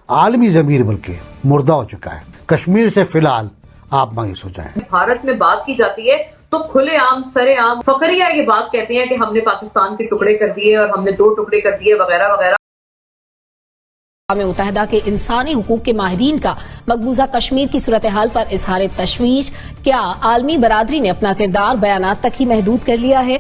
आलमी ज़मीर बल्कि मुर्दा हो चुका है। कश्मीर से फिलहाल आप मायूस हो जाएं। भारत में बात की जाती है तो खुलेआम सरेआम फखरिया ये बात कहते हैं कि हमने पाकिस्तान के टुकड़े कर दिए और हमने 2 टुकड़े कर दिए वगैरह वगैरह। अक़वाम मुत्तहिदा के इंसानी हुकूक के माहिरीन का मकबूजा कश्मीर की सूरत हाल पर इजहार तशवीश। क्या आलमी बरादरी ने अपना किरदार बयानात तक ही महदूद कर लिया है?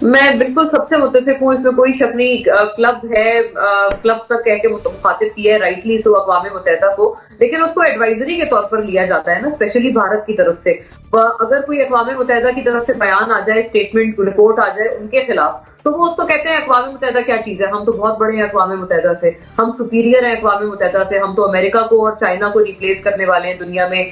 मैं बिल्कुल सबसे मुत्तफिक हूँ, इसमें कोई शक नहीं। क्लब है, क्लब तक कह के मुखातिब किया है राइटली सो अक़वाम मुत्तहिदा को, लेकिन उसको एडवाइजरी के तौर पर लिया जाता है ना, स्पेशली भारत की तरफ से। अगर कोई अक़वाम मुत्तहिदा की तरफ से बयान आ जाए, स्टेटमेंट रिपोर्ट आ जाए उनके खिलाफ, तो वो उसको कहते हैं अक़वाम मुत्तहिदा क्या चीज है, हम तो बहुत बड़े हैं अक़वाम मुत्तहिदा से, हम सुपीरियर हैं अक़वाम मुत्तहिदा से, हम तो अमेरिका को और चाइना को रिप्लेस करने वाले हैं दुनिया में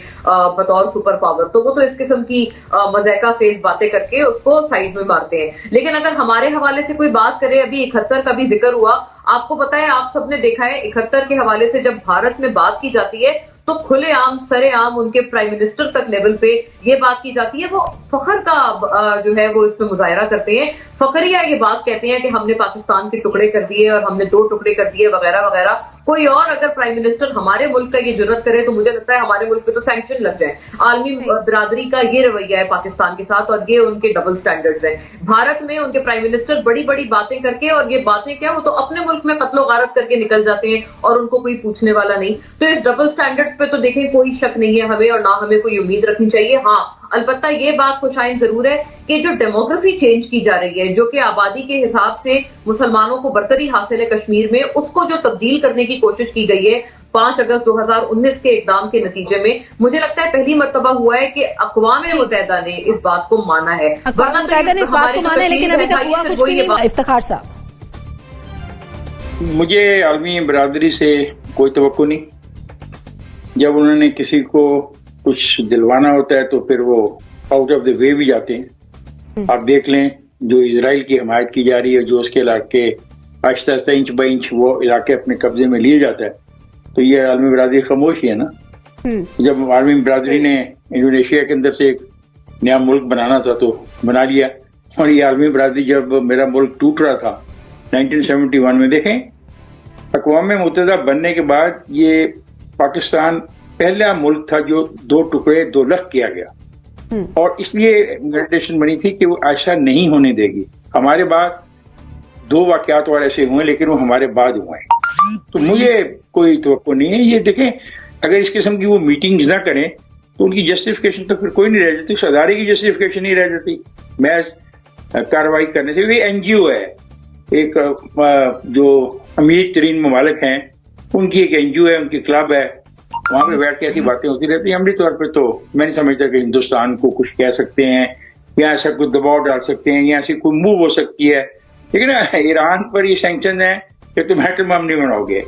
बतौर सुपर पावर। तो वो तो इस किस्म की मज़ाक़ा फेज बातें करके उसको साइड में मारते हैं। लेकिन अगर हमारे हवाले से कोई बात करे, अभी 71 का भी जिक्र हुआ, आपको पता है, आप सबने देखा है 71 के हवाले से जब भारत में बात की जाती है तो खुलेआम सरेआम उनके प्राइम मिनिस्टर तक लेवल पे ये बात की जाती है। वो फखर का जो है वो इसमें मुजाहरा करते हैं, फखरिया ये बात कहते हैं कि हमने पाकिस्तान के टुकड़े कर दिए और हमने 2 टुकड़े कर दिए वगैरह वगैरह। कोई और अगर प्राइम मिनिस्टर हमारे मुल्क का ये जुर्रत करे तो मुझे लगता है हमारे मुल्क पे तो सैंक्शन लग जाए। आलमी बिरादरी का ये रवैया है पाकिस्तान के साथ और ये उनके डबल स्टैंडर्ड्स हैं। भारत में उनके प्राइम मिनिस्टर बड़ी बड़ी बातें करके, और ये बातें क्या, वो तो अपने मुल्क में कत्लो गारत करके निकल जाते हैं और उनको कोई पूछने वाला नहीं। तो इस डबल स्टैंडर्ड्स पे तो देखें कोई शक नहीं है हमें, और ना हमें कोई उम्मीद रखनी चाहिए। हाँ, अलबत्ता ये बात खुशाइन जरूर है कि जो डेमोग्राफी चेंज की जा रही है, जो कि आबादी के हिसाब से मुसलमानों को बरतरी हासिल है कश्मीर में, उसको जो तब्दील करने की कोशिश की गई है 5 अगस्त 2019 के इक़दाम के नतीजे में, मुझे लगता है पहली मर्तबा हुआ है कि अक़वाम मुत्तहिदा ने इस बात को माना है। अक़वाम मुत्तहिदा ने इस बात को माना है, लेकिन अभी तक हुआ कुछ भी नहीं। इफ्तिखार साहब, मुझे आलमी बरादरी से कोई तवक्को नहीं। जब उन्होंने किसी को कुछ दिलवाना होता है तो फिर वो आउट ऑफ द वे भी जाते हैं। आप देख लें, जो इजराइल की हमायत की जा रही है, जो उसके इलाके Aahista Aahista inch by inch वो इलाके अपने कब्जे में लिए जाता है, तो ये आलमी बरादरी खामोश ही है ना। जब आलमी बरादरी ने इंडोनेशिया के अंदर से एक नया मुल्क बनाना था तो बना लिया, और ये आलमी बरादरी जब मेरा मुल्क टूट रहा था 1971 में, देखें अक़वाम मुत्तहिदा बनने के बाद ये पाकिस्तान पहला मुल्क था जो 2 टुकड़े 2 लख किया गया, और इसलिए कंडीशन बनी थी कि वो ऐसा नहीं होने देगी। हमारे बाद 2 वाक़यात और ऐसे हुए, लेकिन वो हमारे बाद हुए हैं, तो मुझे कोई तवक्को नहीं है। ये देखें, अगर इस किस्म की वो मीटिंग्स ना करें तो उनकी जस्टिफिकेशन तो फिर कोई नहीं रह जाती, उस अदारे की जस्टिफिकेशन नहीं रह जाती महज कार्रवाई करने से। ये NGO है, एक जो अमीर तरीन ममालिक हैं उनकी एक NGO है, उनकी क्लब है, वहां पे बैठ के ऐसी बातें होती रहती हैं। अमली तौर पे तो मैं नहीं समझता कि हिंदुस्तान को कुछ कह सकते हैं या ऐसा कोई दबाव डाल सकते हैं या ऐसी कोई मूव हो सकती है। लेकिन ईरान पर ये सैंक्शन है कि तुम एटम बम नहीं बनाओगे,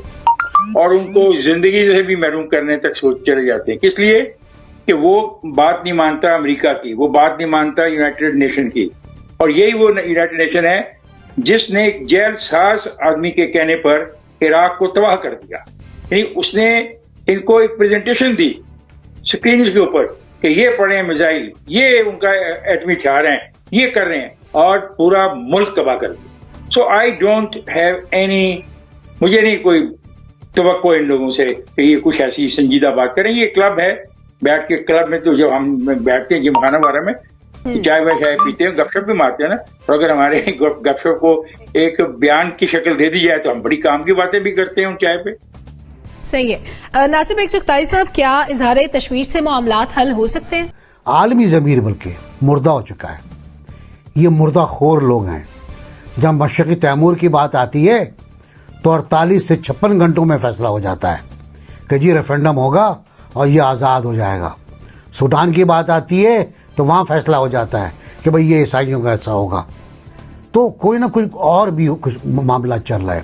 और उनको जिंदगी से भी महरूम करने तक सोच चले जाते हैं। किस लिए? कि वो बात नहीं मानता अमेरिका की, वो बात नहीं मानता यूनाइटेड नेशन की, और यही वो यूनाइटेड नेशन है जिसने एक जेल साज आदमी के कहने पर इराक को तबाह कर दिया। यानी उसने इनको एक प्रेजेंटेशन दी स्क्रीन के ऊपर कि ये पड़े हैं मिसाइल, ये उनका एटमी हथियार हैं, ये कर रहे हैं, और पूरा मुल्क तबाह कर दिया। सो आई डोंट हैव एनी, मुझे नहीं कोई तवक्को इन लोगों से कि ये कुछ ऐसी संजीदा बात करें। ये क्लब है, बैठ के क्लब में तो जब हम बैठते हैं जिमखाना वगैरह में, चाय वाय चाय पीते हैं, गपशप भी मारते हैं ना, और अगर हमारे गपशप को एक बयान की शक्ल दे दी जाए तो हम बड़ी काम की बातें भी करते हैं उन चाय पे। सही है। नासिर बेग चुगताई साहब, क्या इजहार तशवीश से मामलात हल हो सकते हैं? आलमी ज़मीर बल्कि मुर्दा हो चुका है। ये मुर्दा खोर लोग हैं। जब मशरक़ी तैमूर की बात आती है तो 48 से 56 घंटों में फैसला हो जाता है कि जी रेफरेंडम होगा और ये आज़ाद हो जाएगा। सूडान की बात आती है तो वहाँ फैसला हो जाता है कि भाई ये ईसाइयों का ऐसा होगा। तो कोई ना कुछ और भी कुछ मामला चल रहा है।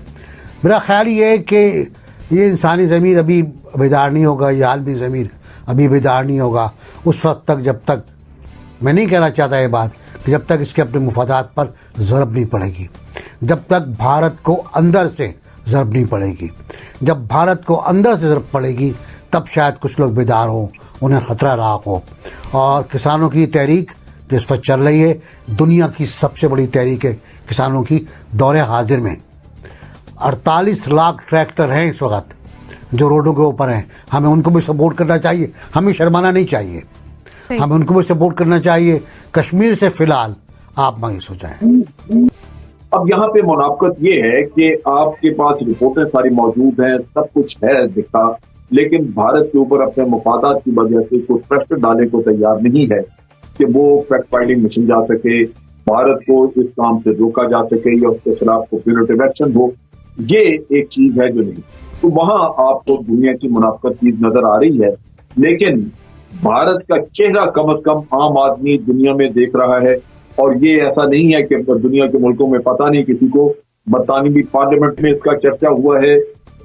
मेरा ख्याल ये है कि ये इंसानी ज़मीर अभी बेदार नहीं होगा, ये आलमी ज़मीर अभी बेदार नहीं होगा उस वक्त तक, जब तक, मैं नहीं कहना चाहता ये बात, कि जब तक इसके अपने मुफादात पर ज़रब नहीं पड़ेगी, जब तक भारत को अंदर से ज़रब नहीं पड़ेगी। जब भारत को अंदर से ज़रब पड़ेगी तब शायद कुछ लोग बेदार हों, उन्हें ख़तरा राख हो। और किसानों की तहरीक जो इस वक्त चल रही है, दुनिया की सबसे बड़ी तहरीक है किसानों की दौरे हाजिर में। 48 लाख ट्रैक्टर हैं इस वक्त जो रोडों के ऊपर हैं, हमें उनको भी सपोर्ट करना चाहिए, हमें शर्माना नहीं चाहिए, हमें उनको भी सपोर्ट करना चाहिए। कश्मीर से फिलहाल आप मायूस हो जाएं। अब यहाँ पे मुनाफकत ये है कि आपके पास रिपोर्टें सारी मौजूद हैं, सब कुछ है दिखा, लेकिन भारत के ऊपर अपने मफादात की वजह से कोई प्रेशर डालने को तैयार नहीं है कि वो फैक्ट फाइंडिंग मिशन जा सके, भारत को इस काम से रोका जा सके या उसके खिलाफ कोई प्यूरेटिव एक्शन हो। ये एक चीज है जो नहीं, तो वहां आपको दुनिया की मुनाफकत चीज नजर आ रही है, लेकिन भारत का चेहरा कम से कम आम आदमी दुनिया में देख रहा है। और ये ऐसा नहीं है कि दुनिया के मुल्कों में पता नहीं किसी को, बरतानवी पार्लियामेंट में इसका चर्चा हुआ है,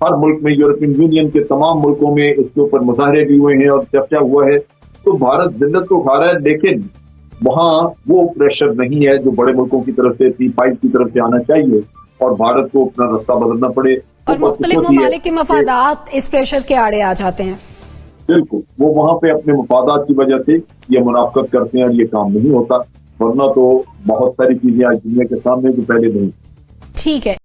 हर मुल्क में, यूरोपियन यूनियन के तमाम मुल्कों में इसके ऊपर मुजाहरे भी हुए हैं और चर्चा हुआ है। तो भारत जिल्लत तो खा रहा है, लेकिन वहां वो प्रेशर नहीं है जो बड़े मुल्कों की तरफ से, P5 की तरफ से आना चाहिए और भारत को अपना रास्ता बदलना पड़े। और मुख्तलिफ ममालिक के मफादात इस प्रेशर के आड़े आ जाते हैं। बिल्कुल, वो वहां पे अपने मफादात की वजह से ये मुनाफकत करते हैं और ये काम नहीं होता, वरना तो बहुत सारी चीजें आज दुनिया के सामने जो पहले नहीं। ठीक है।